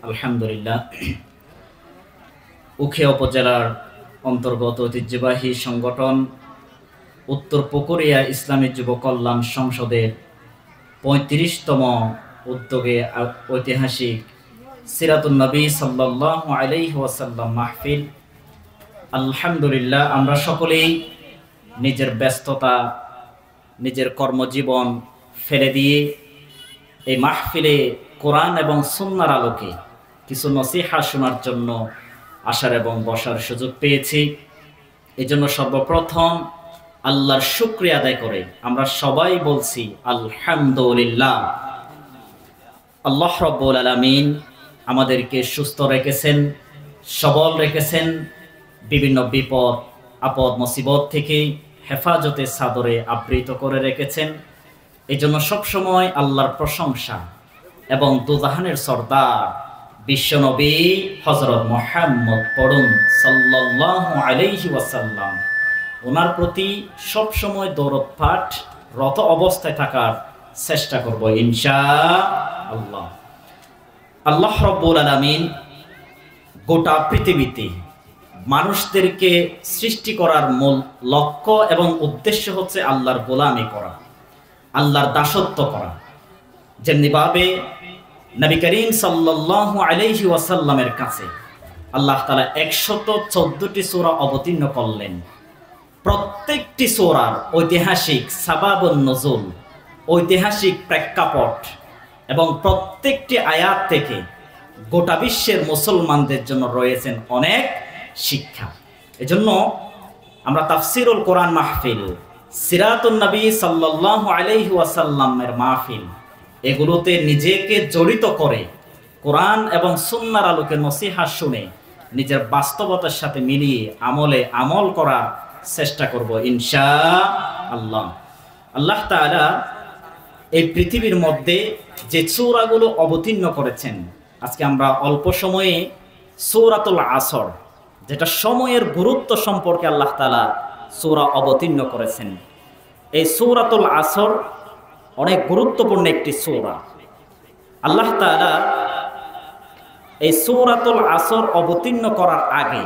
আলহামদুলিল্লাহ। উখিয়া উপজেলার অন্তর্গত ঐতিহ্যবাহী সংগঠন উত্তর পুকুরিয়া ইসলামী যুব কল্যাণ সংসদের ৩৫তম উদ্যোগে ঐতিহাসিক সিরাতুন নবী সাল্লাল্লাহু আলাইহি ওয়াসাল্লাম মাহফিল। আলহামদুলিল্লাহ, আমরা সকলেই নিজের ব্যস্ততা, নিজের কর্মজীবন ফেলে দিয়ে এই মাহফিলে কোরআন এবং সুন্নাহর আলোকে কিছু নসিহা শোনার জন্য আসার এবং বসার সুযোগ পেয়েছি। এজন্য সর্বপ্রথম আল্লাহর শুকরিয়া আদায় করে আমরা সবাই বলছি আলহামদুলিল্লাহ। আল্লাহ রাব্বুল আলামিন আমাদেরকে সুস্থ রেখেছেন, সবল রেখেছেন, বিভিন্ন বিপদ আপদ মুসিবত থেকে হেফাজতে চাদরে আবৃত করে রেখেছেন। এজন্য সবসময় আল্লাহর প্রশংসা এবং দুজাহানের সর্দার বিশ্বনবী হযরত মুহাম্মদ পড়ুন সাল্লাল্লাহু আলাইহি ওয়াসাল্লাম, ওনার প্রতি সবসময় দরুদ পাঠ রত অবস্থায় থাকার চেষ্টা করব ইনশাআল্লাহ। আল্লাহ রাব্বুল আলামিন গোটা পৃথিবীতে মানুষদেরকে সৃষ্টি করার মূল লক্ষ্য এবং উদ্দেশ্য হচ্ছে আল্লাহর গোলামি করা, আল্লাহর দাসত্ব করা। যেমনিভাবে নবী করিম সাল্লাল্লাহু আলাইহি ওয়াসাল্লামের কাছে আল্লাহ তাআলা ১১৪টি সূরা অবতীর্ণ করলেন। প্রত্যেকটি সূরার ঐতিহাসিক সাবাবুন নুজুল, ঐতিহাসিক প্রেক্ষাপট এবং প্রত্যেকটি আয়াত থেকে গোটা বিশ্বের মুসলমানদের জন্য রয়েছেন অনেক শিক্ষা। এজন্য আমরা তাফসিরুল কোরআন মাহফিল, সিরাতুন নবী সাল্লাল্লাহু আলাইহি ওয়াসাল্লামের মাহফিল, এগুলোতে নিজেকে জড়িত করে কোরআন এবং সুন্নাহর আলোকে নসিহা শুনে নিজের বাস্তবতার সাথে মিলিয়ে আমল করার চেষ্টা করব ইনশাআল্লাহ। আল্লাহ তাআলা এই পৃথিবীর মধ্যে যে সূরাগুলো অবতীর্ণ করেছেন, আজকে আমরা অল্প সময়ে সূরাতুল আসর, যেটা সময়ের গুরুত্ব সম্পর্কে আল্লাহ তাআলা সূরা অবতীর্ণ করেছেন। এই সূরাতুল আসর অনেক গুরুত্বপূর্ণ একটি সূরা। আল্লাহ তাআলা এই সূরাতুল আসর অবতীর্ণ করার আগে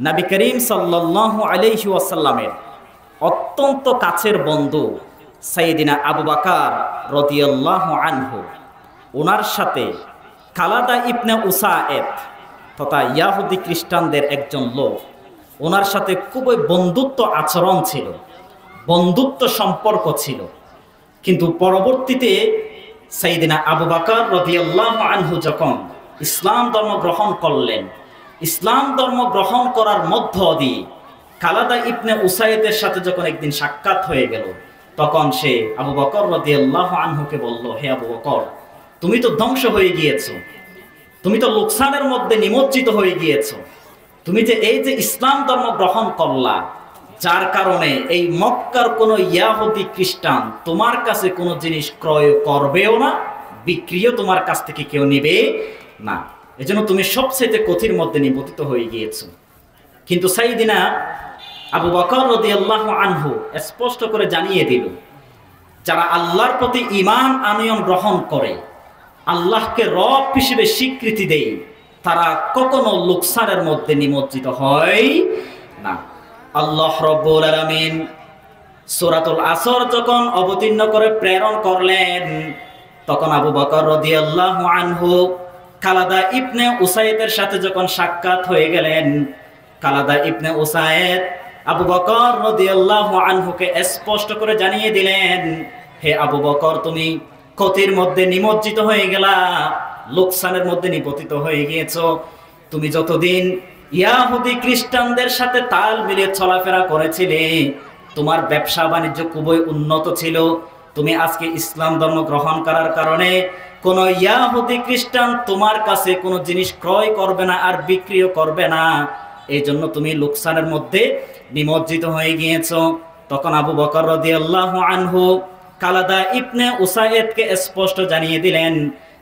নবী করিম সাল্লাল্লাহু আলাইহি ওয়াসাল্লামের অত্যন্ত কাছের বন্ধু সাইয়েদিনা আবু বকর রাদিয়াল্লাহু আনহু, ওনার সাথে খালাদা ইবনে উসায়েদ তথা ইয়াহুদি খ্রিস্টানদের একজন লোক, ওনার সাথে খুবই বন্ধুত্ব আচরণ ছিল, বন্ধুত্ব সম্পর্ক ছিল। কিন্তু পরবর্তীতে সাইয়েদিনা আবু বকর রাদিয়াল্লাহু আনহু যখন ইসলাম ধর্ম গ্রহণ করলেন, ইসলাম ধর্ম গ্রহণ করার মধ্য দিয়ে খালাদা ইবনে উসায়েদের সাথে যখন একদিন সাক্ষাৎ হয়ে গেল, তখন সে আবু বকর রাদিয়াল্লাহু আনহুকে বলল, হে আবু বকর, তুমি তো ধ্বংস হয়ে গিয়েছো, তুমি তো লোকসানের মধ্যে নিমজ্জিত হয়ে গিয়েছো। তুমি যে এই যে ইসলাম ধর্ম গ্রহণ করলা, যার কারণে এই মক্কার কোনো ইয়াহুদি খ্রিস্টান তোমার কাছে কোনো জিনিস ক্রয় করবেও না, বিক্রিও তোমার কাছ থেকে কেউ নেবে না। এজন্য তুমি সবচেয়ে ক্ষতির মধ্যে নিপতিত হয়ে গিয়েছো। কিন্তু সাইয়েদিনা আবু বকর রাদিয়াল্লাহু আনহু স্পষ্ট করে জানিয়ে দিল, যারা আল্লাহর প্রতি ঈমান আনয়ন গ্রহণ করে, আল্লাহকে রব হিসেবে স্বীকৃতি দেয়, তারা কখনো লোকসানের মধ্যে নিমজ্জিত হয় না। আল্লাহ রাব্বুল আলামিন সূরাতুল আসর যখন অবতীর্ণ করে প্রেরণ করলেন, তখন আবু বকর রাদিয়াল্লাহু আনহু খালাদা ইবনে উসায়েদের সাথে যখন সাক্ষাৎ হয়ে গেলেন, খালাদা ইবনে উসায়েদ আবু বকর রাদিয়াল্লাহু আনহুকে স্পষ্ট করে জানিয়ে দিলেন, হে আবু বকর, তুমি ক্ষতির মধ্যে নিমজ্জিত হয়ে গেলা, লোকসানের মধ্যে নিপতিত হয়ে গিয়েছো। তুমি যতদিন ইয়াহুদি খ্রিস্টানদের সাথে তাল মিলিয়ে চলাফেরা করেছিলে, তোমার ব্যবসা বাণিজ্য খুবই উন্নত ছিল। তুমি আজকে ইসলাম ধর্ম গ্রহণ করার কারণে কোন ইয়াহুদি খ্রিস্টান তোমার কাছে কোনো জিনিস ক্রয় করবে না আর বিক্রিও করবে না, এই জন্য তুমি লোকসানের মধ্যে নিমজ্জিত হয়ে গিয়েছো। তখন আবু বকর রাদিয়াল্লাহু আনহু খালাদা ইবনে উসায়েদকে স্পষ্ট জানিয়ে দিলেন,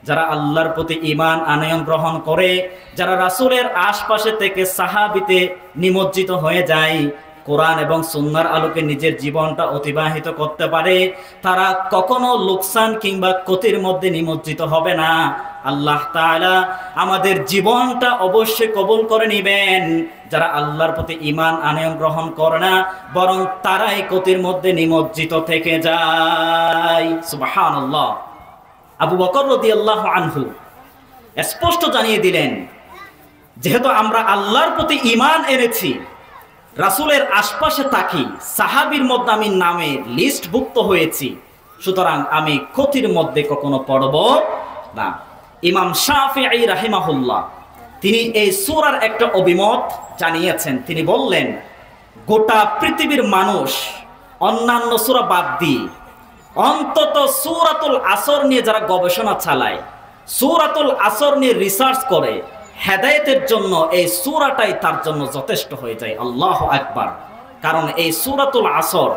যারা আল্লাহর প্রতি ঈমান আনয়ন গ্রহণ করে, যারা রাসূলের আশপাশে থেকে সাহাবীতে নিমজ্জিত হয়ে যায়, কোরআন এবং সুন্নাহর আলোকে নিজের জীবনটা অতিবাহিত করতে পারে, তারা কখনো লোকসান কিংবা ক্ষতির মধ্যে নিমজ্জিত হবে না। আল্লাহ তাআলা আমাদের জীবনটা অবশ্যই কবুল করে নেবেন। যারা আল্লাহর প্রতি ঈমান আনয়ন গ্রহণ করে না, বরং তারাই ক্ষতির মধ্যে নিমজ্জিত থেকে যায়। সুবহানাল্লাহ। আবু বকর রাদিয়াল্লাহু আনহু স্পষ্ট জানিয়ে দিলেন, যেহেতু আমরা আল্লাহর প্রতি ঈমান এনেছি, রাসূলের আশপাশে থাকি, সাহাবীর মধ্যে আমি নামের লিস্টভুক্ত হয়েছি, সুতরাং আমি ক্ষতির মধ্যে কখনো পড়ব না। ইমাম শাফিঈ রাহিমাহুল্লাহ তিনি এই সূরার একটা অভিমত জানিয়েছেন। তিনি বললেন, গোটা পৃথিবীর মানুষ অন্যান্য সূরা বাদ দিয়ে অন্তত সূরাতুল আসর নিয়ে যারা গবেষণা চালায়, সূরাতুল আসর নিয়ে রিসার্চ করে, হেদায়েতের জন্য এই সূরাটাই তার জন্য যথেষ্ট হয়ে যায়। আল্লাহু আকবার। কারণ এই সূরাতুল আসর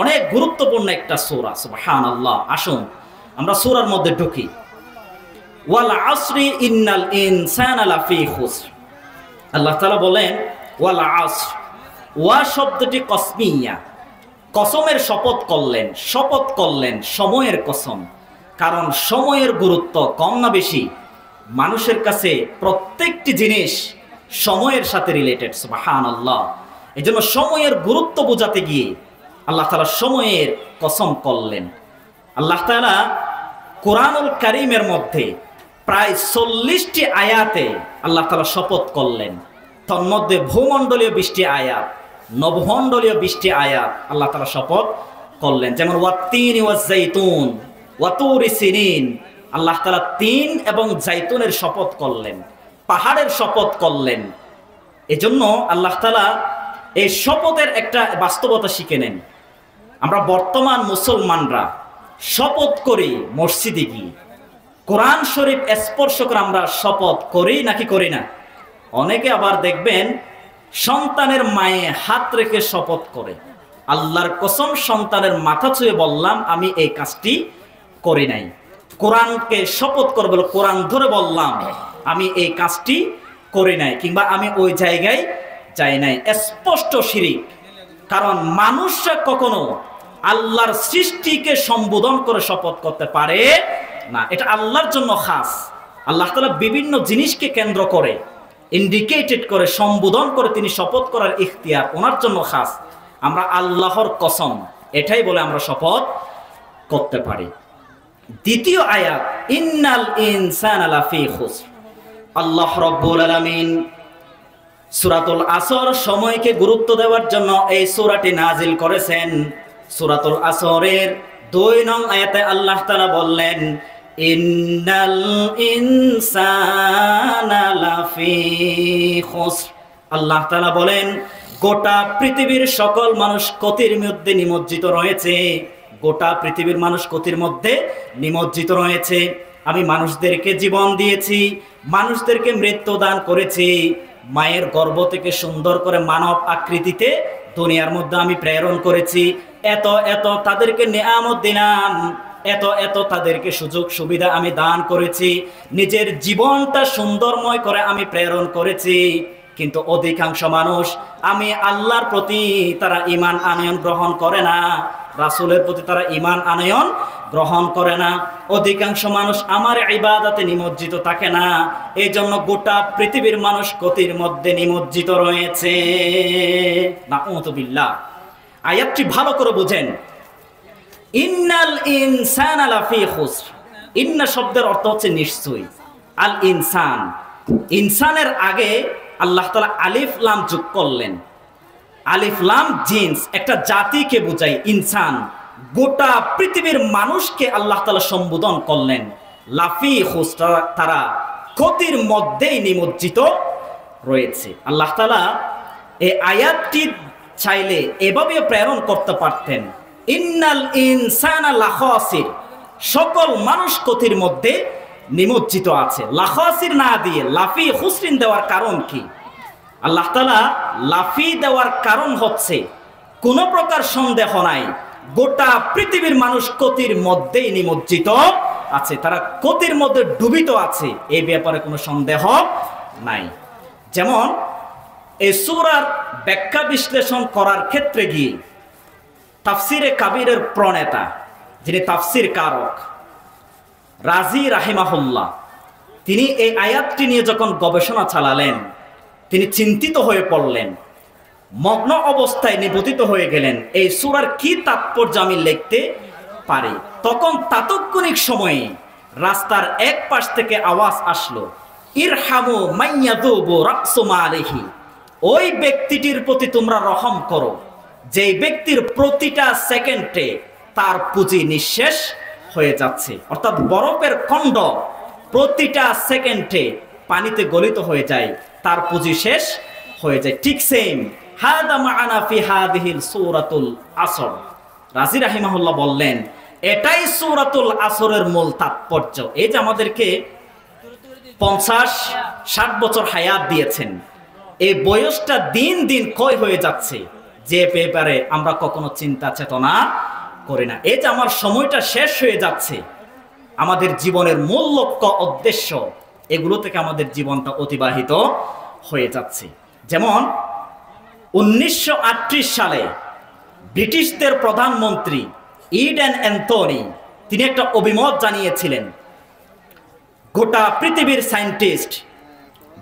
অনেক গুরুত্বপূর্ণ একটা সূরা। সুবহানাল্লাহ। আসুন আমরা সূরার মধ্যে ঢুকি। ওয়াল আসরি ইন্নাল ইনসানা লাফি খুসর। আল্লাহ তাআলা বলেন ওয়াল আসর, ওয়া শব্দটি কসমিয়া, কসমের শপথ করলেন, শপথ করলেন সময়ের কসম। কারণ সময়ের গুরুত্ব কম না বেশি? মানুষের কাছে প্রত্যেকটি জিনিস সময়ের সাথে রিলেটেড। সুবহানাল্লাহ। এই জন্য সময়ের গুরুত্ব বোঝাতে গিয়ে আল্লাহ তাআলা সময়ের কসম করলেন। আল্লাহ তাআলা কোরআনুল কারীমের মধ্যে প্রায় 40টি আয়াতে আল্লাহ তাআলা শপথ করলেন। তন্মধ্যে ভূমণ্ডলীয় 20টি আয়াত, নবমণ্ডলীয় 20টি আয়াত আল্লাহ তাআলা শপথ করলেন। যেমন ওয়াত্তিনি ওয়াজ্জাইতুন ওয়া তুরি সিনিন, আল্লাহ তাআলা তিন এবং জাইতুনের শপথ করলেন, পাহাড়ের শপথ করলেন। এজন্য আল্লাহ তাআলা এই শপথের একটা বাস্তবতা শিখে নেন। আমরা বর্তমান মুসলমানরা শপথ করি মসজিদে গিয়ে, কোরআন শরীফ স্পর্শ করে আমরা শপথ করি নাকি করি না? অনেকে আবার দেখবেন সন্তানের মায়ে হাত রেখে শপথ করে, আল্লাহর কসম সন্তানের মাথা ছুঁয়ে বললাম আমি এই কাজটি করি নাই। কোরআনকে শপথ করে বলে, কোরআন ধরে বললাম আমি এই কাজটি করি নাই, কিংবা আমি ওই জায়গায় যাই নাই। স্পষ্ট শিরিক। কারণ মানুষরা কখনো আল্লাহর সৃষ্টিকে সম্বোধন করে শপথ করতে পারে না, এটা আল্লাহর জন্য খাস। আল্লাহ তাআলা বিভিন্ন জিনিসকে কেন্দ্র করে ইন্ডিকেটেড করে সম্বোধন করে তিনি শপথ করার ইখতিয়ার ওনার জন্য খাস। আমরা আল্লাহর কসম এটাই বলে আমরা শপথ করতে পারি। দ্বিতীয় আয়াত, ইন্নাল ইনসানা লাফি খুসর। আল্লাহ রাব্বুল আলামিন সূরাতুল আসর সময়কে গুরুত্ব দেওয়ার জন্য এই সূরাটি নাজিল করেছেন। সূরাতুল আসরের 2 নং আয়াতে আল্লাহ তাআলা বললেন, ইন্নাল ইনসানা লাফি খুসর। আল্লাহ তাআলা বলেন গোটা পৃথিবীর সকল মানুষ ক্ষতির মধ্যে নিমজ্জিত রয়েছে। গোটা পৃথিবীর মানুষ ক্ষতির মধ্যে নিমজ্জিত রয়েছে। আমি মানুষদেরকে জীবন দিয়েছি, মানুষদেরকে মৃত্যু দান করেছি, মায়ের গর্ভ থেকে সুন্দর করে মানব আকৃতিতে দুনিয়ার মধ্যে আমি প্রেরণ করেছি। এত এত তাদেরকে নেয়ামত দিলাম, এত এত তাদেরকে সুযোগ সুবিধা আমি দান করেছি, নিজের জীবনটা সুন্দরময় করে আমি প্রেরণ করেছি। কিন্তু অধিকাংশ মানুষ আমি আল্লাহর প্রতি তারা ঈমান আনয়ন গ্রহণ করে না, রাসূলের প্রতি তারা ঈমান আনয়ন গ্রহণ করে না। অধিকাংশ মানুষ আমার ইবাদতে নিমজ্জিত থাকে না। এই জন্য গোটা পৃথিবীর মানুষ ক্ষতির মধ্যে নিমজ্জিত রয়েছে। নাউযুবিল্লাহ। আয়াতটি ভালো করে বুঝেন। ইন্নাল ইনসানা লাফি খুসর। ইন্না শব্দের অর্থ হচ্ছে নিশ্চয়ই। আল ইনসান, ইনসানের আগে আল্লাহ তাআলা আলিফ লাম যোগ করলেন। আলিফ লাম জিন্স, একটা জাতিকে বোঝায় ইনসান। গোটা পৃথিবীর মানুষকে আল্লাহ তাআলা সম্বোধন করলেন লাফি খুসর, তারা ক্ষতির মধ্যেই নিমজ্জিত রয়েছে। আল্লাহ তাআলা এই আয়াতটি চাইলে এভাবে প্রেরণ করতে পারতেন, ইন্নাল ইনসানা লাখাসির, সকল মানুষ ক্ষতির মধ্যে নিমজ্জিত আছে। লাখাসির না দিয়ে লাফি খুসরিন দেওয়ার কারণ কি? আল্লাহ তাআলা লাফি দেওয়ার কারণ হচ্ছে কোনো প্রকার সন্দেহ নাই গোটা পৃথিবীর মানুষ ক্ষতির মধ্যেই নিমজ্জিত আছে, তারা ক্ষতির মধ্যে ডুবিত আছে, এই ব্যাপারে কোনো সন্দেহ নাই। যেমন এই সূরার ব্যাখ্যা বিশ্লেষণ করার ক্ষেত্রে গিয়ে তাফসিরে কাবিরের প্রণেতা, যিনি তাফসির কারক রাজি রাহিমাহুল্লাহ, তিনি এই আয়াতটি নিয়ে যখন গবেষণা চালালেন, তিনি চিন্তিত হয়ে পড়লেন, মগ্ন অবস্থায় নিবতিত হয়ে গেলেন এই সূরার কি তাৎপর্য আমি লিখতে পারি। তখন তাৎক্ষণিক সময়ে রাস্তার এক পাশ থেকে আওয়াজ আসলো, ইরহামু মাইয়াযুবু রাসু মালিহি, ওই ব্যক্তিটির প্রতি তোমরা রহম করো যে ব্যক্তির প্রতিটা সেকেন্ডে তার পুঁজি নিঃশেষ হয়ে যাচ্ছে। অর্থাৎ বরফের খণ্ড প্রতিটা সেকেন্ডে পানিতে গলিত হয়ে যায়, তার পুঁজি শেষ হয়ে যায়। ঠিক সেম হাদা মা'আনা ফি হাদিহিল সূরাতুল আসর। রাজি রাহিমাহুল্লাহ বললেন, এটাই সূরাতুল আসরের মূল তাৎপর্য। এই যে আমাদেরকে 50-60 বছর হায়াত দিয়েছেন, এই বয়সটা দিন দিন ক্ষয় হয়ে যাচ্ছে, যে ব্যাপারে আমরা কখনো চিন্তা চেতনা করি না। এই যে আমার সময়টা শেষ হয়ে যাচ্ছে, আমাদের জীবনের মূল লক্ষ্য উদ্দেশ্য এগুলো থেকে আমাদের জীবনটা অতিবাহিত হয়ে যাচ্ছে। যেমন 1938 সালে ব্রিটিশদের প্রধানমন্ত্রী ইডেন অ্যান্থনি তিনি একটা অভিমত জানিয়েছিলেন, গোটা পৃথিবীর সায়েন্টিস্ট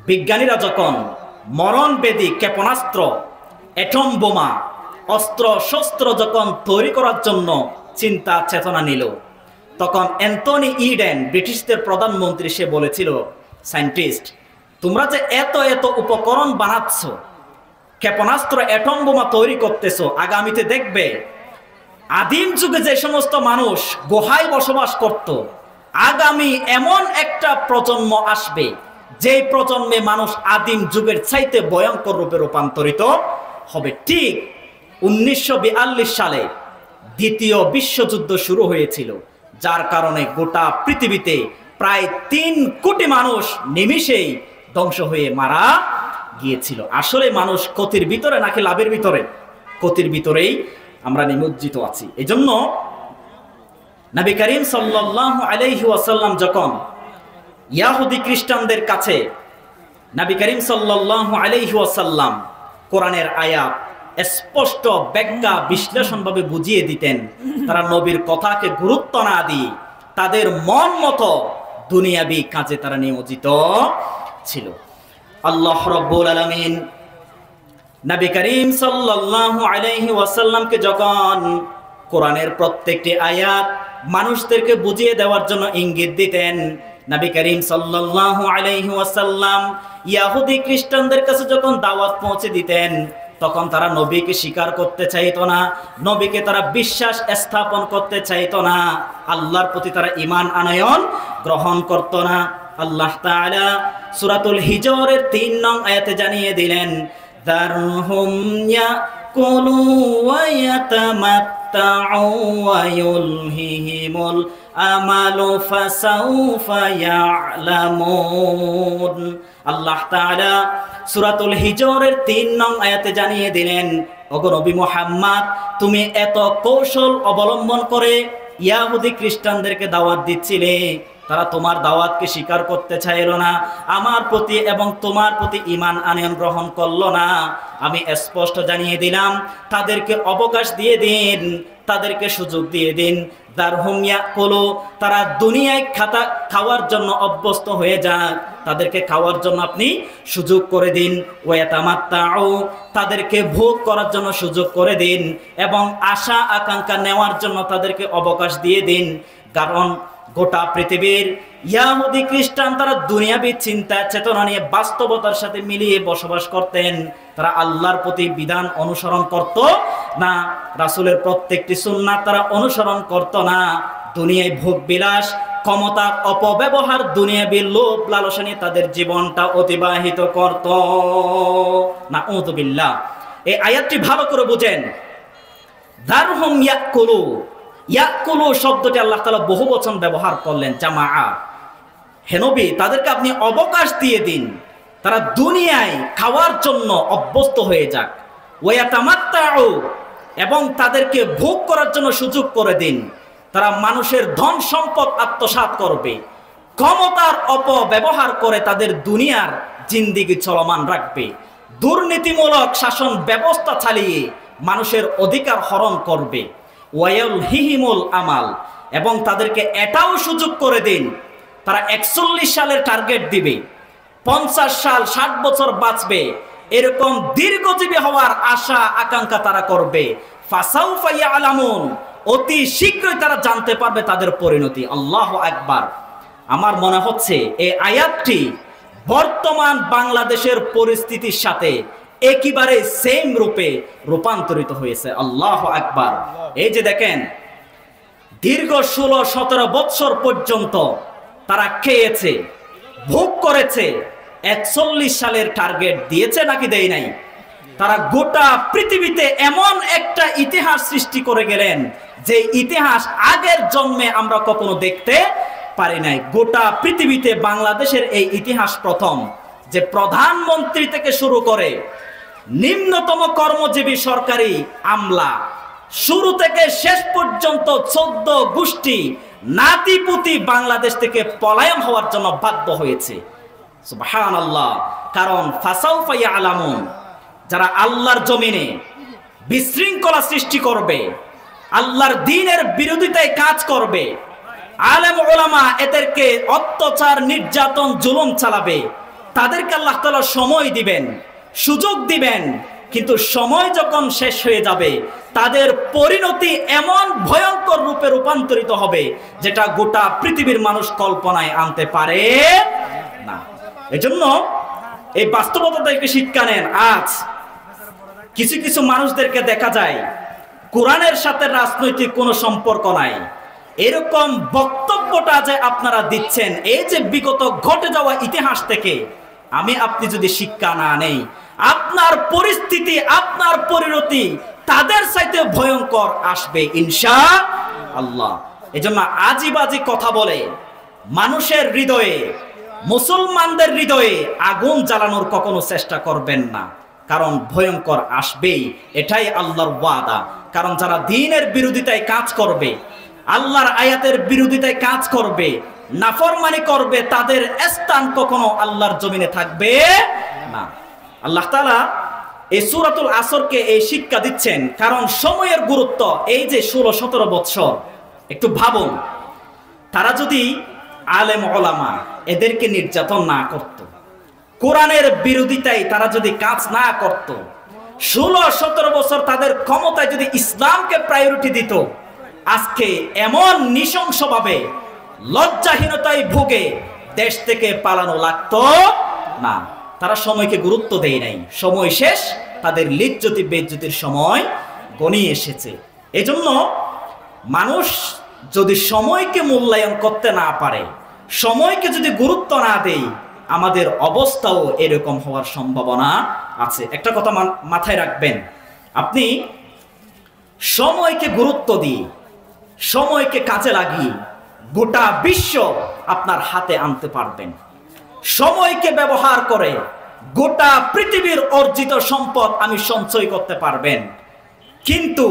বিজ্ঞানীরা যখন মরণবেদী ক্ষেপণাস্ত্র, অ্যাটম বোমা, অস্ত্র শস্ত্র যখন তৈরি করার জন্য চিন্তা চেতনা নিল, তখন অ্যান্থনি ইডেন ব্রিটিশদের প্রধানমন্ত্রী সে বলেছিল, সায়েন্টিস্ট তোমরা যে এত এত উপকরণ বানাচ্ছ, ক্ষেপণাস্ত্র অ্যাটম বোমা তৈরি করতেছো, আগামীতে দেখবে আদিম যুগে যে সমস্ত মানুষ গুহায় বসবাস করত, আগামী এমন একটা প্রজন্ম আসবে যেই প্রজন্মে মানুষ আদিম যুগের চাইতে ভয়ঙ্কর রূপে রূপান্তরিত হবে। ঠিক 1942 সালে দ্বিতীয় বিশ্বযুদ্ধ শুরু হয়েছিল, যার কারণে গোটা পৃথিবীতে প্রায় 3 কোটি মানুষ নিমিষেই ধ্বংস হয়ে মারা গিয়েছিল। আসলে মানুষ ক্ষতির ভিতরে নাকি লাভের ভিতরে? ক্ষতির ভিতরেই আমরা নিমজ্জিত আছি। এজন্য নবী করিম সাল্লাল্লাহু আলাইহি ওয়াসাল্লাম যখন ইহুদি খ্রিস্টানদের কাছে নবী করিম সাল্লাল্লাহু আলাইহি ওয়াসাল্লাম কোরআনের আয়াত স্পষ্ট ব্যাখ্যা বিশ্লেষণভাবে বুঝিয়ে দিতেন, তারা নবীর কথাকে গুরুত্ব না দিয়ে তাদের মন মতো দুনিয়াবি কাজে তারা নিয়োজিত ছিল। আল্লাহ রাব্বুল আলামিন নবী করিম সাল্লাল্লাহু আলাইহি ওয়াসাল্লামকে যখন কোরআনের প্রত্যেকটি আয়াত মানুষদেরকে বুঝিয়ে দেওয়ার জন্য ইঙ্গিত দিতেন, নবী করিম সাল্লাল্লাহু আলাইহি ওয়াসাল্লাম ইহুদি খ্রিস্টানদের কাছে যখন দাওয়াত পৌঁছে দিতেন, তখন তারা নবীকে স্বীকার করতে চাইতো না, নবীকে তারা বিশ্বাস স্থাপন করতে চাইতো না, আল্লাহর প্রতি তারা ঈমান আনয়ন গ্রহণ করত না। আল্লাহ তাআলা সূরাতুল হিজরের 3 নং আয়াতে জানিয়ে দিলেন, দারহুম ইয়াকুলু ওয়া ইয়াতামাত্তাউ ওয়া ইউলহিহিমুল আমালু ফাসাউফা ইয়ালামুন। আল্লাহ তাআলা সূরাতুল হিজরের 3 নং আয়াতে জানিয়ে দিলেন, ওগো নবী মুহাম্মদ, তুমি এত কৌশল অবলম্বন করে ইহুদি খ্রিস্টানদেরকে দাওয়াত দিচ্ছিলে, তারা তোমার দাওয়াতকে স্বীকার করতে চাইল না, আমার প্রতি এবং তোমার প্রতি ঈমান আনয়ন গ্রহণ করলো না। আমি স্পষ্ট জানিয়ে দিলাম, তাদেরকে অবকাশ দিয়ে দিন, তাদেরকে সুযোগ দিয়ে দিন। দারহুম ইয়াকুলু, তারা দুনিয়ায় খাওয়ার জন্য অভ্যস্ত হয়ে যাক, তাদেরকে খাওয়ার জন্য আপনি সুযোগ করে দিন। ওয়া ইয়াতামাত্তাউ, তাদেরকে ভোগ করার জন্য সুযোগ করে দিন এবং আশা আকাঙ্ক্ষা নেওয়ার জন্য তাদেরকে অবকাশ দিয়ে দিন। কারণ গোটা পৃথিবীর ইহুদি খ্রিস্টান তারা দুনিয়াবী চিন্তা চেতনা নিয়ে বাস্তবতার সাথে মিলিয়ে বসবাস করতেন, তারা আল্লাহর প্রতি বিধান অনুসরণ করত না, রাসূলের প্রত্যেকটি সুন্নাত তারা অনুসরণ করত না। দুনিয়ায় ভোগ বিলাস, ক্ষমতা অপব্যবহার, দুনিয়াবী লোভ লালসা নিয়ে তাদের জীবনটা অতিবাহিত করত। নাউযু বিল্লাহ। এই আয়াতটি ভালো করে বুঝেন। দারহুম ইয়াকুলু, ইয়াকুলু শব্দটি আল্লাহ তাআলা বহু বচন ব্যবহার করলেন, জামাআ। হে নবী, তাদেরকে আপনি অবকাশ দিয়ে দিন, তারা দুনিয়ায় খাওয়ার জন্য অভ্যস্ত হয়ে যাক। ওয়া ইয়াতামাত্তাউ, এবং তাদেরকে ভোগ করার জন্য সুযোগ করে দিন। তারা মানুষের ধন সম্পদ আত্মসাৎ করবে, ক্ষমতার অপব্যবহার করে তাদের দুনিয়ার জিন্দেগি চলমান রাখবে। দুর্নীতিমূলক শাসন ব্যবস্থা চালিয়ে মানুষের অধিকার হরণ করবে। ওয়ায়ুলহিহিমুল আমাল, এবং তাদেরকে এটাও সুযোগ করে দিন তারা 41 সালের টার্গেট দিবে, 50 সাল 60 বছর বাঁচবে, এরকম দীর্ঘজীবী হওয়ার আশা আকাঙ্ক্ষা তারা করবে। ফাসাউফা ইয়ালামুন, অতি শীঘ্রই তারা জানতে পারবে তাদের পরিণতি। আল্লাহু আকবার। আমার মনে হচ্ছে এই আয়াতটি বর্তমান বাংলাদেশের পরিস্থিতির সাথে একেবারে সেম রূপে রূপান্তরিত হয়েছে। আল্লাহু আকবার। এই যে দেখেন, দীর্ঘ 16-17 বছর পর্যন্ত তারা খেয়েছে, ভোগ করেছে, 41 সালের টার্গেট দিয়েছে নাকি দেয় নাই? তারা গোটা পৃথিবীতে এমন একটা ইতিহাস সৃষ্টি করে গেলেন যে ইতিহাস আগের জন্মে আমরা কখনো দেখতে পারি নাই। গোটা পৃথিবীতে বাংলাদেশের এই ইতিহাস প্রথম যে প্রধানমন্ত্রী থেকে শুরু করে নিম্নতম কর্মজীবী সরকারি আমলা, শুরু থেকে শেষ পর্যন্ত 14 গোষ্ঠী নাতিপুতি বাংলাদেশ থেকে পলায়ন হওয়ার জন্য বাধ্য হয়েছে। সুবহানাল্লাহ। কারণ ফাসাউফা ইয়ালামুন, যারা আল্লাহর জমিনে বিশৃঙ্খলা সৃষ্টি করবে, আল্লাহর দ্বীনের বিরোধিতায় কাজ করবে, আলেম ওলামা এদেরকে অত্যাচার নির্যাতন জুলুম চালাবে, তাদেরকে আল্লাহ তাআলা সময় দিবেন, সুযোগ দিবেন, কিন্তু সময় যখন শেষ হয়ে যাবে তাদের পরিণতি এমন ভয়ঙ্কর রূপে রূপান্তরিত হবে যেটা গোটা পৃথিবীর মানুষ কল্পনায় আনতে পারে না। এজন্য এই বাস্তবতা থেকে শিক্ষা নেন। আজ কিছু কিছু মানুষদেরকে দেখা যায় কোরআনের সাথে রাজনৈতিক কোনো সম্পর্ক নাই, এরকম বক্তব্যটা যে আপনারা দিচ্ছেন, এই যে বিগত ঘটে যাওয়া ইতিহাস থেকে আপনি যদি শিক্ষা না নেই, আপনার পরিস্থিতি, আপনার পরিণতি তাদের চাইতে ভয়ঙ্কর আসবে ইনশাআল্লাহ। এজন্য আজিবাজি কথা বলে মানুষের হৃদয়ে, মুসলমানদের হৃদয়ে আগুন জ্বালানোর কখনো চেষ্টা করবেন না, কারণ ভয়ঙ্কর আসবেই, এটাই আল্লাহর ওয়াদা। কারণ যারা দ্বীনের বিরোধিতায় কাজ করবে, আল্লাহর আয়াতের বিরোধিতায় কাজ করবে, নাফরমানি করবে, তাদের স্থান কখনো আল্লাহর জমিনে থাকবে না। আল্লাহ তাআলা এই সূরাতুল আসরকে এই শিক্ষা দিচ্ছেন, কারণ সময়ের গুরুত্ব। এই যে 16-17 বছর, একটু ভাবুন, তারা যদি আলেম ওলামা এদেরকে নির্যাতন না করত, কোরআনের বিরোধিতায় তারা যদি কাজ না করত, 16-17 বছর তাদের ক্ষমতায় যদি ইসলামকে প্রায়োরিটি দিত, আজকে এমন নৃশংসভাবে লজ্জাহীনতায় ভুগে দেশ থেকে পালানো লাগতো না। তারা সময়কে গুরুত্ব দেয় নাই, সময় শেষ, তাদের লিজ্জতি বেজ্জতির সময় গনিয়ে এসেছে। এজন্য মানুষ যদি সময়কে মূল্যায়ন করতে না পারে, সময়কে যদি গুরুত্ব না দেয়, আমাদের অবস্থাও এরকম হওয়ার সম্ভাবনা আছে। একটা কথা মাথায় রাখবেন, আপনি সময়কে গুরুত্ব দিয়ে, সময়কে কাজে লাগিয়ে গোটা বিশ্ব আপনার হাতে আনতে পারবেন। সময়কে ব্যবহার করে গোটা পৃথিবীর অর্জিত সম্পদ আমি সঞ্চয় করতে পারবেন, কিন্তু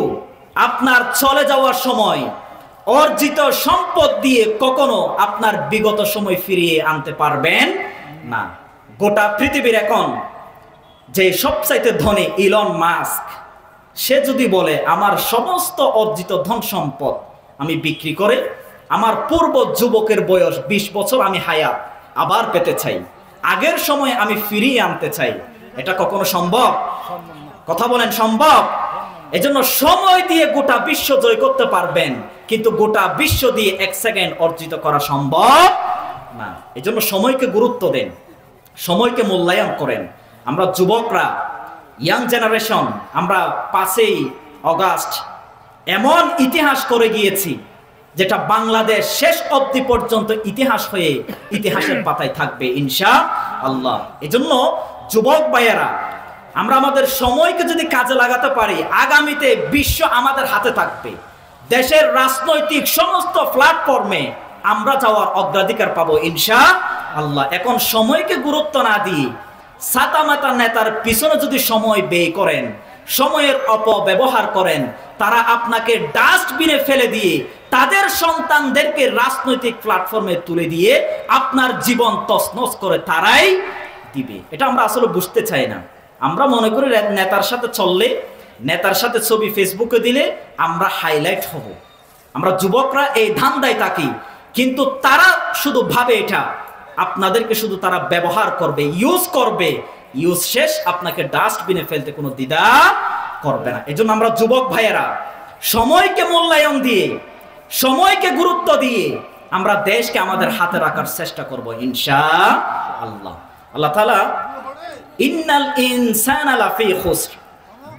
আপনার চলে যাওয়ার সময় অর্জিত সম্পদ দিয়ে কখনো আপনার বিগত সময় ফিরিয়ে আনতে পারবেন না। গোটা পৃথিবীর এখন যে সবচাইতে ধনী ইলন মাস্ক, সে যদি বলে আমার সমস্ত অর্জিত ধন সম্পদ আমি বিক্রি করে আমার পূর্ব যুবকের বয়স 20 বছর আমি হায়াত আবার পেতে চাই, আগের সময় আমি ফিরিয়ে আনতে চাই, এটা কখনো সম্ভব? কথা বলেন, সম্ভব? এজন্য সময় দিয়ে গোটা বিশ্ব জয় করতে পারবেন, কিন্তু গোটা বিশ্ব দিয়ে 1 সেকেন্ড অর্জিত করা সম্ভব না। এজন্য সময়কে গুরুত্ব দেন, সময়কে মূল্যায়ন করেন। আমরা যুবকরা, ইয়াং জেনারেশন, আমরা 5ই আগস্ট এমন ইতিহাস করে গিয়েছি যেটা বাংলাদেশ শেষ অবধি পর্যন্ত ইতিহাস হয়ে ইতিহাসের পাতায় থাকবে ইনশাআল্লাহ। এজন্য যুবক ভাইয়েরা, আমরা আমাদের সময়কে যদি কাজে লাগাতে পারি, আগামীতে বিশ্ব আমাদের হাতে থাকবে। দেশের রাজনৈতিক সমস্ত প্ল্যাটফর্মে আমরা যাওয়ার অগ্রাধিকার পাবো ইনশাআল্লাহ। এখন সময়কে গুরুত্ব না দিয়ে ছাতামাতা নেতার পিছনে যদি সময় ব্যয় করেন, সময়ের অপব্যবহার করেন, তারা আপনাকে ডাস্টবিনে ফেলে দিয়ে তাদের সন্তানদেরকে রাজনৈতিক প্ল্যাটফর্মে তুলে দিয়ে আপনার জীবন তছনছ করে তারাই দিবে। এটা আমরা আসলে বুঝতে চাই না। আমরা মনে করি নেতার সাথে চললে, নেতার সাথে ছবি ফেসবুকে দিলে আমরা হাইলাইট হব। আমরা যুবকরা এই ধান্দায় থাকি, কিন্তু তারা শুধু ভাবে এটা আপনাদেরকে শুধু তারা ব্যবহার করবে, ইউজ করবে, ইউজ শেষ আপনাকে ডাস্টবিনে ফেলতে কোনো দ্বিধা করবে না। এজন্য আমরা যুবক ভাইয়েরা সময়কে মূল্যায়ন দিয়ে, সময়কে গুরুত্ব দিয়ে আমরা দেশকে আমাদের হাতে রাখার চেষ্টা করব ইনশাআল্লাহ। আল্লাহ তাআলা ইন্নাল ইনসানা লাফি খুসর,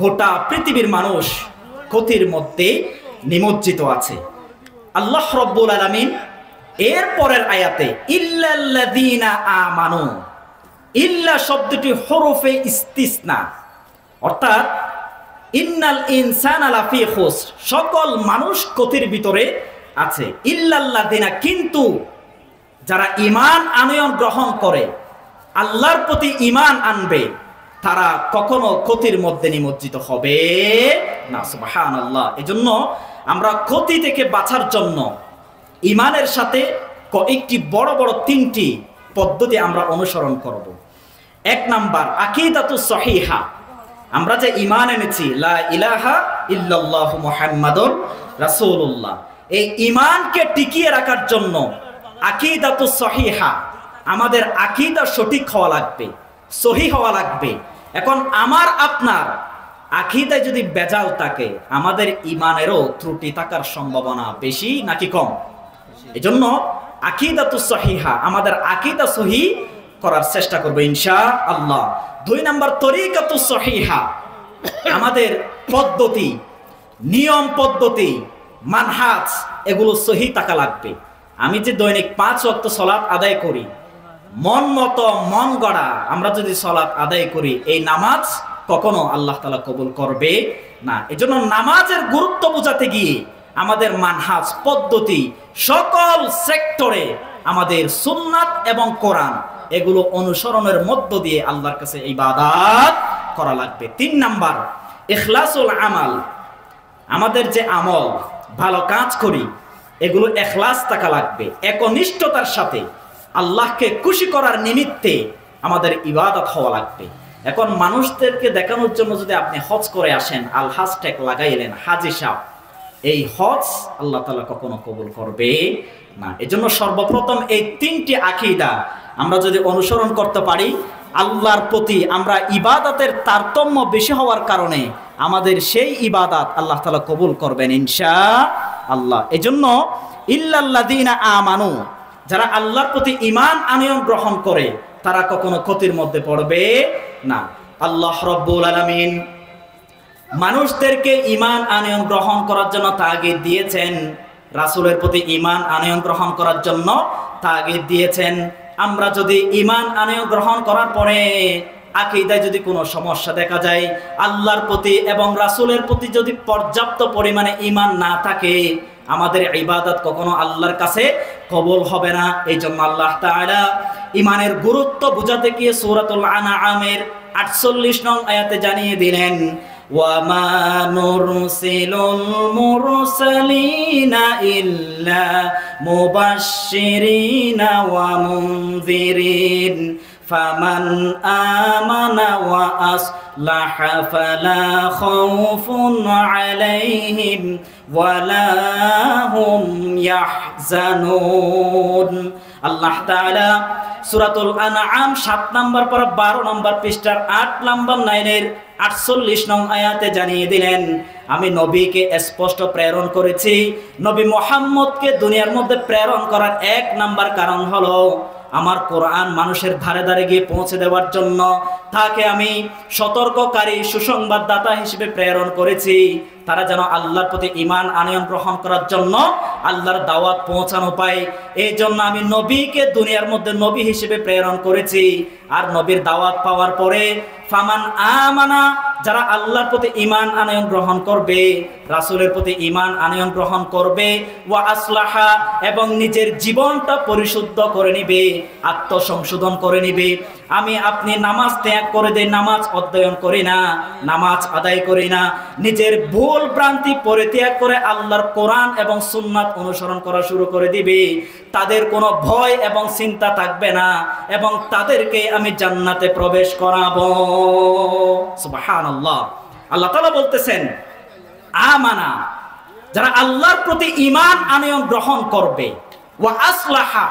গোটা পৃথিবীর মানুষ ক্ষতির মধ্যে নিমজ্জিত আছে। আল্লাহ রাব্বুল আলামিন এর পরের আয়াতে ইল্লাল্লাযীনা আমানু, ইল্লা শব্দটি হরফে ইস্তিসনা, অর্থাৎ ইন্নাল ইনসানা লাফি খুসর, সকল মানুষ ক্ষতির ভিতরে আছে। ইল্লাল্লাযীনা, কিন্তু যারা ঈমান আনয়ন গ্রহণ করে, আল্লাহর প্রতি ঈমান আনবে, তারা কখনো ক্ষতির মধ্যে নিমজ্জিত হবে না। সুবহানাল্লাহ। এজন্য আমরা ক্ষতি থেকে বাঁচার জন্য ঈমানের সাথে কয়েকটি বড় বড় তিনটি পদ্ধতি আমরা অনুসরণ করব। এক নাম্বার, আকীদাতুস সহিহা। আমরা যে ঈমান এনেছি লা ইলাহা ইল্লাল্লাহু মুহাম্মাদুর রাসূলুল্লাহ, এই ঈমানকে টিকিয়ে রাখার জন্য আকীদাতুস সহিহা, আমাদের আকীদা সঠিক হওয়া লাগবে, সহি হওয়া লাগবে। এখন আমার আপনার আকীদায় যদি বেজাল থাকে, আমাদের ঈমানেরও ত্রুটি থাকার সম্ভাবনা বেশি নাকি কম? এজন্য আকীদাতুস সহিহা, আমাদের আকীদা সহি করার চেষ্টা করব ইনশাআল্লাহ। দুই নাম্বার, তরিকাতুস সহিহা, আমাদের পদ্ধতি, নিয়ম পদ্ধতি, মানহাজ, এগুলো সহি থাকা লাগবে। আমি যে দৈনিক 5 ওয়াক্ত সালাত আদায় করি, মন মতো মন গড়া আমরা যদি সালাত আদায় করি, এই নামাজ কখনো আল্লাহ তাআলা কবুল করবে না। এজন্য নামাজের গুরুত্ব বোঝাতে গিয়ে আমাদের মানহাজ, পদ্ধতি, সকল সেক্টরে আমাদের সুন্নাত এবং কোরআন এগুলো অনুসরণের মধ্য দিয়ে আল্লাহর কাছে ইবাদত করা লাগবে। 3 নাম্বার, ইখলাসুল আমাল, আমাদের যে আমল, ভালো কাজ করি, এগুলো ইখলাস থাকা লাগবে, একনিষ্ঠতার সাথে আল্লাহকে খুশি করার নিমিত্তে আমাদের ইবাদত হওয়া লাগবে। এখন মানুষদেরকে দেখানোর জন্য যদি আপনি হজ করে আসেন, আল হাজ ট্যাগ লাগাইলেন, হাজি সাহেব, এই হজ আল্লাহ তাআলা কখনো কবুল করবে না। এজন্য সর্বপ্রথম এই 3টি আকীদা আমরা যদি অনুসরণ করতে পারি, আল্লাহর প্রতি আমরা ইবাদতের তারতম্য বেশি হওয়ার কারণে আমাদের সেই ইবাদত আল্লাহ তাআলা কবুল করবেন ইনশাআল্লাহ। এজন্য ইল্লাল্লাযীনা আমানু, যারা আল্লাহর প্রতি ঈমান আনয়ন গ্রহণ করে, তারা কখনো ক্ষতির মধ্যে পড়বে না। আল্লাহ রাব্বুল আলামিন মানুষদেরকে ঈমান আনয়ন গ্রহণ করার জন্য তাগিদ দিয়েছেন, রাসূলের প্রতি ঈমান আনয়ন গ্রহণ করার জন্য তাগিদ দিয়েছেন। আমরা যদি ঈমান আনয়ন গ্রহণ করার পরে আকীদায় যদি কোনো সমস্যা দেখা যায়, আল্লাহর প্রতি এবং রাসূলের প্রতি যদি পর্যাপ্ত পরিমাণে ঈমান না থাকে, আমাদের ইবাদত কখনো আল্লাহর কাছে কবুল হবে না। এই জন্য আল্লাহ তাআলা ঈমানের গুরুত্ব বুঝাতে গিয়ে সূরাতুল আনআমের 48 নং আয়াতে জানিয়ে দিলেন, ওয়া মা নুরসিলুল মুরসালিনা ইল্লা মুবাশশিরিনা ওয়া মুনযিরিন ফামান আমানা ওয়া আসলাহা ফালা খাউফুন আলাইহিম ওয়ালা হুম ইয়াহজানুন। আল্লাহ তাআলা সূরাতুল আনআম 7 নম্বর পর 12 নম্বর পৃষ্ঠার 8 নম্বর লাইনের 48 নং আয়াতে জানিয়ে দিলেন, আমি নবীকে স্পষ্ট প্রেরণ করেছি। নবী মুহাম্মদকে দুনিয়ার মধ্যে প্রেরণ করার 1 নাম্বার কারণ হলো আমার কোরআন মানুষের ধারে ধারে গিয়ে পৌঁছে দেওয়ার জন্য তাকে আমি সতর্ককারী, সুসংবাদদাতা হিসেবে প্রেরণ করেছি। তারা যেন আল্লাহর প্রতি ঈমান আনয়ন গ্রহণ করার জন্য আল্লাহর দাওয়াত পৌঁছানো পায়। এই জন্য আমি নবীকে দুনিয়ার মধ্যে নবী হিসেবে প্রেরণ করেছি। আর নবীর দাওয়াত পাওয়ার পরে ফামান আমানা, যারা আল্লাহর প্রতি ঈমান আনয়ন গ্রহণ করবে, রাসূলের প্রতি ঈমান আনয়ন গ্রহণ করবে, ওয়া আসলাহা, এবং নিজের জীবনটা পরিশুদ্ধ করে নিবে, আত্মসংশোধন করে নিবে, আমি আপনি নামাজ ত্যাগ করে দেই, নামাজ অধ্যয়ন করি না, নামাজ আদায় করি না, নিজের ভুল ভ্রান্তি পরিত্যাগ করে আল্লাহর কোরআন এবং সুন্নাত অনুসরণ করা শুরু করে দিবে, তাদের কোনো ভয় এবং চিন্তা থাকবে না এবং তাদেরকে আমি জান্নাতে প্রবেশ করাবো। সুবহানাল্লাহ। আল্লাহ তাআলা বলতেছেন আমানা, যারা আল্লাহর প্রতি ঈমান আনয়ন গ্রহণ করবে, ওয়া আসলাহা,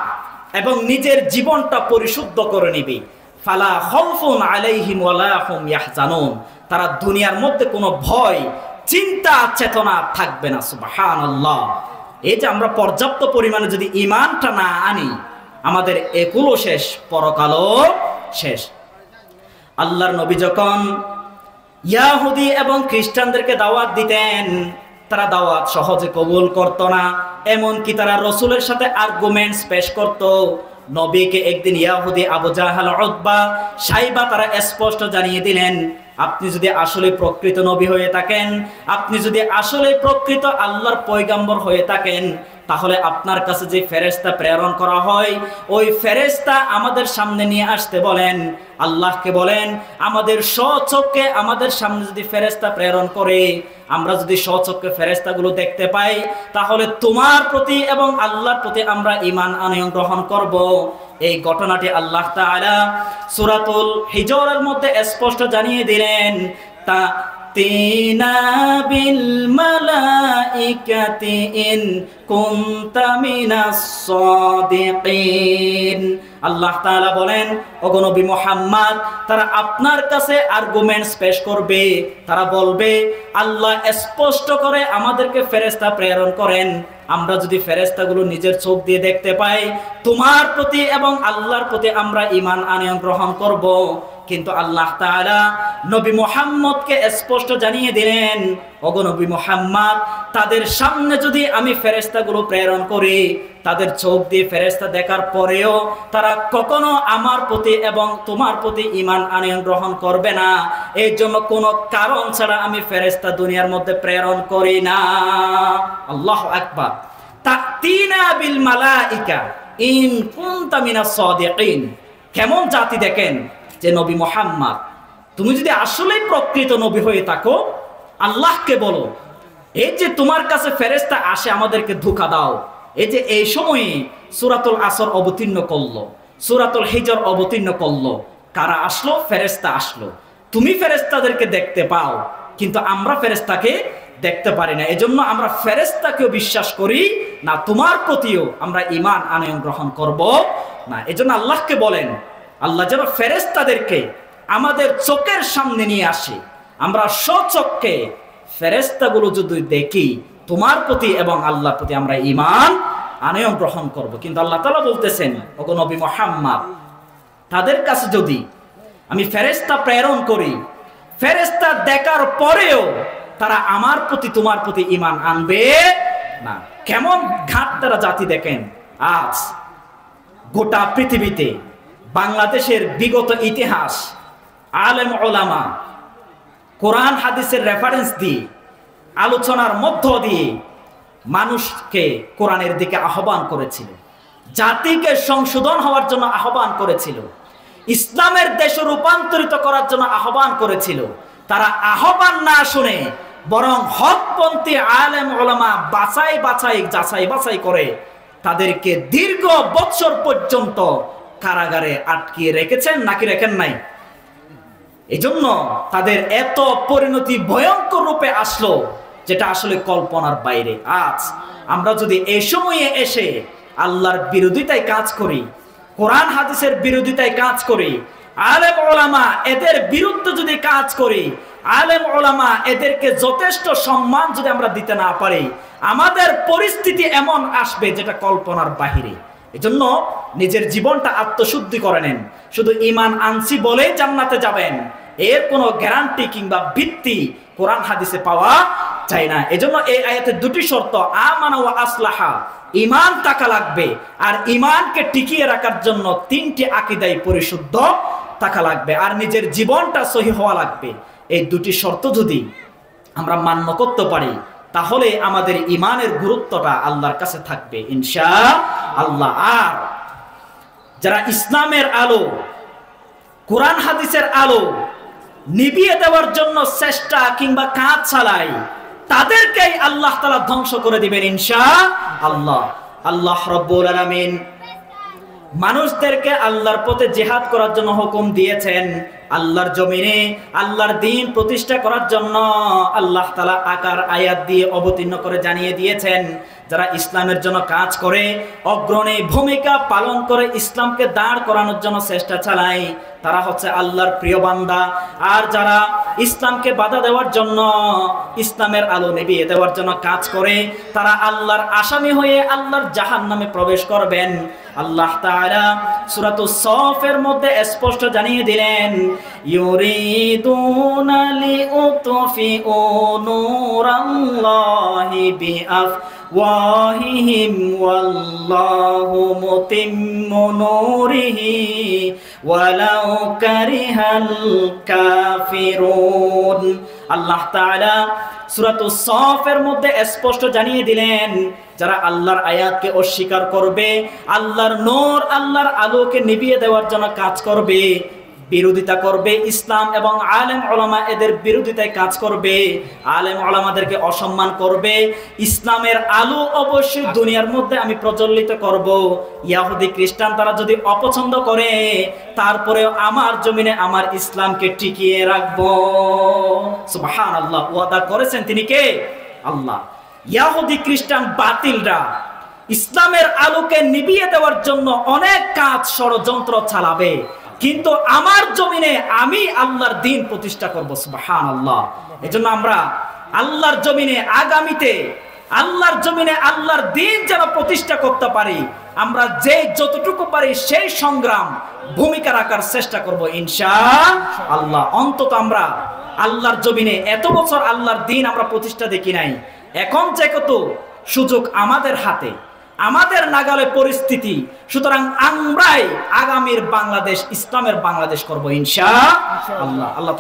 এবং নিজের জীবনটা পরিশুদ্ধ করে নেবে, ফালা খাউফুন আলাইহিম ওয়ালা হুম ইয়াহজানুন, তারা দুনিয়ার মধ্যে কোনো ভয় চিন্তা চেতনা থাকবে না। সুবহানাল্লাহ। এই যে আমরা পর্যাপ্ত পরিমাণে যদি ঈমানটা না আনি, আমাদের একুলও শেষ, পরকালও শেষ। আল্লাহর নবী যখন ইয়াহুদি এবং খ্রিস্টানদেরকে দাওয়াত দিতেন, তারা দাওয়াত সহজে কবুল করতো না, এমনকি তারা রসুলের সাথে আর্গুমেন্টস পেশ করত। নবীকে একদিন ইয়াহুদি আবু জাহাল, উতবা, সাইবা তারা স্পষ্ট জানিয়ে দিলেন, আপনি যদি আসলে প্রকৃত নবী হয়ে থাকেন, আপনি যদি আসলে প্রকৃত আল্লাহর পয়গাম্বর হয়ে থাকেন, তাহলে আপনার কাছে যে ফেরেশতা প্রেরণ করা হয়, ওই ফেরেশতা আমাদের সামনে নিয়ে আসতে বলেন, আল্লাহকে বলেন আমাদের স্বচক্ষে আমাদের সামনে যদি ফেরেশতা প্রেরণ করে, আমরা যদি স্বচক্ষে ফেরেশতাগুলো দেখতে পাই, তাহলে তোমার প্রতি এবং আল্লাহর প্রতি আমরা ঈমান আনয়ন গ্রহণ করব। এই ঘটনাটি আল্লাহ তাআলা সূরাতুল হিজরের মধ্যে স্পষ্ট জানিয়ে দিলেন, তা তিনা বিল মালাইকাতি ইন কুনতা মিনাস সাদিকিন। আল্লাহ তাআলা বলেন, ওগো নবী মুহাম্মদ, তারা আপনার কাছে আর্গুমেন্টস পেশ করবে, তারা বলবে আল্লাহ স্পষ্ট করে আমাদেরকে ফেরেশতা প্রেরণ করেন, আমরা যদি ফেরেশতাগুলো নিজের চোখ দিয়ে দেখতে পাই, তোমার প্রতি এবং আল্লাহর প্রতি আমরা ঈমান আনয়ন গ্রহণ করব। কিন্তু আল্লাহ তাআলা নবী মুহাম্মদকে স্পষ্ট জানিয়ে দিলেন, ওগো নবী মুহাম্মদ, তাদের সামনে যদি আমি ফেরেশতাগুলো প্রেরণ করি, তাদের চোখ দিয়ে ফেরেশতা দেখার পরেও তারা কখনো আমার প্রতি এবং তোমার প্রতি ঈমান আনয়ন গ্রহণ করবে না। এই জন্য কোনো কারণ ছাড়া আমি ফেরেশতা দুনিয়ার মধ্যে প্রেরণ করি না। আল্লাহু আকবার। তাতিনা বিল মালাইকা ইন কুনতা মিনাস সাদিকিন। কেমন জাতি দেখেন যে নবী মুহাম্মদ, তুমি যদি আসলেই প্রকৃত নবী হয়ে থাকো, আল্লাহকে বলো এই যে তোমার কাছে ফেরেশতা আসে আমাদেরকে ধোঁকা দাও। এই যে এই সময়ে সূরাতুল আসর অবতীর্ণ করলো, সূরাতুল হিজর অবতীর্ণ করলো, কারা আসলো? ফেরেশতা আসলো। তুমি ফেরেশতাদেরকে দেখতে পাও, কিন্তু আমরা ফেরেশতাকে দেখতে পারি না। এজন্য আমরা ফেরেশতাকেও বিশ্বাস করি না, তোমার প্রতিও আমরা ঈমান আনয়ন গ্রহণ করব না। এজন্য আল্লাহকে বলেন, আল্লাহ যেন ফেরেশতাদেরকে আমাদের চোখের সামনে নিয়ে আসে, আমরা স্বচক্ষে ফেরেশতাগুলো যদি দেখি, তোমার প্রতি এবং আল্লাহর প্রতি আমরা ঈমান আনয়ন গ্রহণ করব। কিন্তু আল্লাহ তাআলা বলতেছেন, ওগো নবী মুহাম্মদ, তাদের কাছে যদি আমি ফেরেশতা প্রেরণ করি, ফেরেশতা দেখার পরেও তারা আমার প্রতি তোমার প্রতি ঈমান আনবে না। কেমন ঘাটতারা জাতি দেখেন। আজ গোটা পৃথিবীতে বাংলাদেশের বিগত ইতিহাস আলেম ওলামা কোরআন হাদিসের রেফারেন্স দিয়ে, আলোচনার মধ্য দিয়ে মানুষকে কোরআনের দিকে আহ্বান করেছিল, জাতিকে সংশোধন হওয়ার জন্য আহ্বান করেছিল, ইসলামের দেশে রূপান্তরিত করার জন্য আহ্বান করেছিল। তারা আহ্বান না শুনে বরং হকপন্থী আলেম ওলামা যাচাই বাছাই করে তাদেরকে দীর্ঘ বছর পর্যন্ত কারাগারে আটকিয়ে রেখেছেন, নাকি রেখেন নাই? এজন্য তাদের এত পরিণতি ভয়ঙ্কর রূপে আসলো, যেটা আসলে কল্পনার বাইরে। আজ আমরা যদি এই সময়ে এসে আল্লাহর বিরোধিতায় কাজ করি, কোরআন হাদিসের বিরোধিতায় কাজ করি, আলেম ওলামা এদের বিরুদ্ধে যদি কাজ করি, আলেম ওলামা এদেরকে যথেষ্ট সম্মান যদি আমরা দিতে না পারি, আমাদের পরিস্থিতি এমন আসবে যেটা কল্পনার বাহিরে। এজন্য নিজের জীবনটা আত্মশুদ্ধি করে নেন। শুধু ঈমান আনছি বলেই জান্নাতে যাবেন, এর কোনো গ্যারান্টি কিংবা ভিত্তি কোরআন হাদিসে পাওয়া যায় না। এজন্য এই আয়াতের দুটি শর্ত, আমানা ওয়া আসলাহা, ঈমান থাকা লাগবে, আর ঈমানকে টিকিয়ে রাখার জন্য তিনটি আকীদাই পরিশুদ্ধ থাকা লাগবে, আর নিজের জীবনটা সহিহ হওয়া লাগবে। এই দুটি শর্ত যদি আমরা মান্য করতে পারি, তাহলে আমাদের ঈমানের গুরুত্বটা আল্লাহর কাছে থাকবে ইনশাআল্লাহ। আর যারা ইসলামের আলো, কোরআন হাদিসের আলো নিভিয়ে দেওয়ার জন্য চেষ্টা কিংবা কাজ চালায়, তাদেরকেই আল্লাহ তাআলা ধ্বংস করে দিবেন ইনশাআল্লাহ। আল্লাহ রাব্বুল আলামিন মানুষদেরকে আল্লাহর পথে জিহাদ করার জন্য হুকুম দিয়েছেন। আল্লাহর জমিনে আল্লাহর দ্বীন প্রতিষ্ঠা করার জন্য আল্লাহ তাআলা আকার আয়াত দিয়ে অবতীর্ণ করে জানিয়ে দিয়েছেন, যারা ইসলামের জন্য কাজ করে, অগ্রণী ভূমিকা পালন করে, ইসলামকে দাঁড় করানোর জন্য চেষ্টা চালায়, তারা হচ্ছে আল্লাহর প্রিয় বান্দা। আর যারা ইসলামকে বাধা দেওয়ার জন্য, ইসলামের আলো নিভিয়ে দেওয়ার জন্য কাজ করে, তারা আল্লাহর আসামি হয়ে আল্লাহর জাহান্নামে প্রবেশ করবেন। আল্লাহ তাআলা সূরাতুস সফের মধ্যে স্পষ্ট জানিয়ে দিলেন, ইউরিদুনা লিউতফিউ নূরাল্লাহি বিআফওয়াহিহিম ওয়াল্লাহু মুতিম্মু নূরিহি ওয়ালাউ কারিহাল কাফিরুন। আল্লাহ তাআলা সূরাতুস সফের মধ্যে স্পষ্ট জানিয়ে দিলেন, যারা আল্লাহর আয়াতকে অস্বীকার করবে, আল্লাহর নূর, আল্লাহর আলোকে নিভিয়ে দেওয়ার জন্য কাজ করবে, বিরোধিতা করবে, ইসলাম এবং আলেম ওলামা এদের বিরোধিতায় কাজ করবে, আলেম ওলামাদেরকে অসম্মান করবে, ইসলামের আলো অবশ্যই দুনিয়ার মধ্যে আমি প্রজ্বলিত করব। ইহুদি খ্রিস্টান তারা যদি অপছন্দ করে, তারপরেও আমার জমিনে আমার ইসলামকে টিকিয়ে রাখবো। সুবহানাল্লাহ, ওয়াদা করেছেন তিনি কে? আল্লাহ। ইহুদি খ্রিস্টান বাতিলরা ইসলামের আলোকে নিভিয়ে দেওয়ার জন্য অনেক কাজ ষড়যন্ত্র চালাবে, কিন্তু আমার জমিনে আমি আল্লাহর দ্বীন প্রতিষ্ঠা করব। সুবহানাল্লাহ। এজন্য আমরা আল্লাহর জমিনে আগামীতে আল্লাহর জমিনে আল্লাহর দ্বীন যেন প্রতিষ্ঠা করতে পারি, আমরা যে যতটুকু পারি সেই সংগ্রাম ভূমিকা রাখার চেষ্টা করব ইনশাআল্লাহ। অন্তত আমরা আল্লাহর জমিনে এত বছর আল্লাহর দ্বীন আমরা প্রতিষ্ঠা দেখি নাই, এখন যে কত সুযোগ আমাদের হাতে, আমাদের নাগালে পরিস্থিতি, সুতরাং আমরাই আগামীর বাংলাদেশ, ইসলামের বাংলাদেশ করব ইনশাআল্লাহ। আল্লাহ